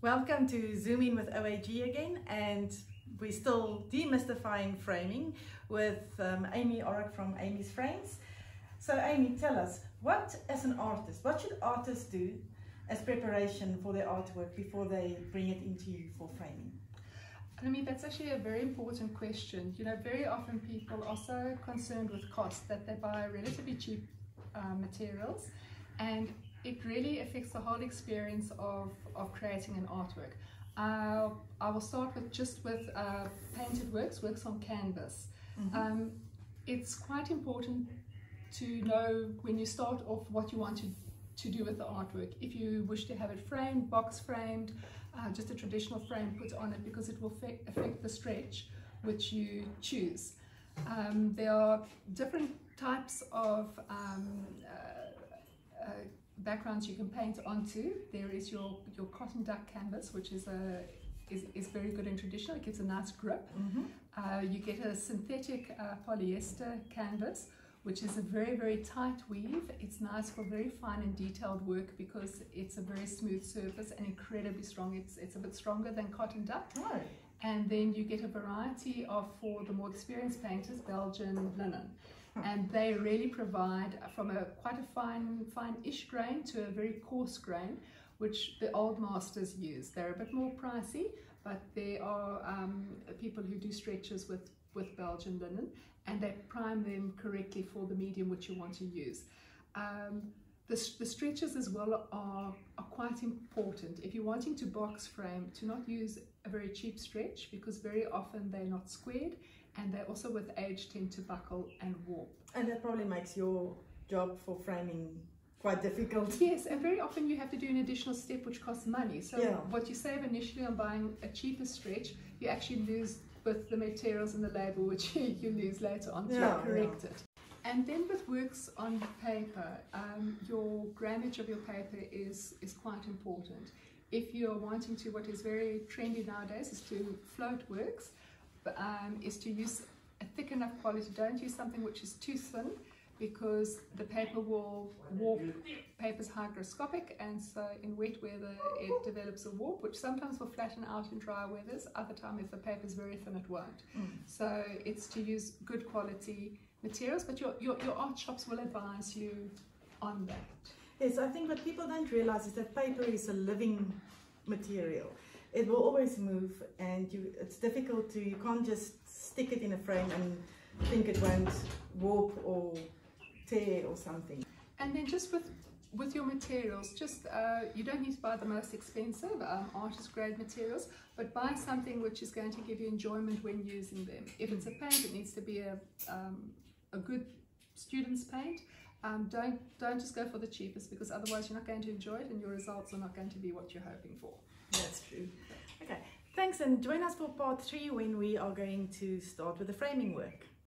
Welcome to Zoom In with OAG again, and we're still demystifying framing with Amy Orrick from Amy's Frames. So Amy, tell us, what as an artist, what should artists do as preparation for their artwork before they bring it into you for framing? I mean, that's actually a very important question. You know, very often people are so concerned with cost that they buy relatively cheap materials, and it really affects the whole experience of creating an artwork. I will start with painted works on canvas. Mm-hmm. It's quite important to know when you start off what you want to do with the artwork. If you wish to have it framed, box framed, just a traditional frame put on it, because it will affect the stretch which you choose. There are different types of backgrounds you can paint onto. There is your cotton duck canvas, which is very good and traditional. It gives a nice grip. Mm-hmm. You get a synthetic polyester canvas, which is a very tight weave. It's nice for very fine and detailed work because it's a very smooth surface and incredibly strong. It's a bit stronger than cotton duck. Oh. And then you get a variety of, for the more experienced painters, Belgian linen. And they really provide from quite a fine-ish grain to a very coarse grain, which the old masters use. They're a bit more pricey, but there are people who do stretches with Belgian linen, and they prime them correctly for the medium which you want to use. The stretches as well are quite important. If you're wanting to box frame, to not use a very cheap stretch, because very often they're not squared, and they also with age tend to buckle and warp. And that probably makes your job for framing quite difficult. Yes, and very often you have to do an additional step which costs money. So yeah, what you save initially on buying a cheaper stretch, you actually lose with the materials and the label, which you lose later on to correct it. And then with works on paper, your grammage of your paper is quite important. If you're wanting to, what is very trendy nowadays is to float works, is to use a thick enough quality. Don't use something which is too thin, because the paper will warp. Paper's hygroscopic, and so in wet weather it develops a warp, which sometimes will flatten out in dry weathers. Other time, if the paper is very thin, it won't. So it's to use good quality materials, but your art shops will advise you on that. Yes, I think what people don't realize is that paper is a living material. It will always move, and it's difficult to, you can't just stick it in a frame and think it won't warp or tear or something. And then just with your materials, just you don't need to buy the most expensive artist grade materials, but buy something which is going to give you enjoyment when using them. If it's a paint, it needs to be a good student's paint. Don't just go for the cheapest, because otherwise you're not going to enjoy it and your results are not going to be what you're hoping for. That's true. Okay, thanks, and join us for part 3 when we are going to start with the framing work.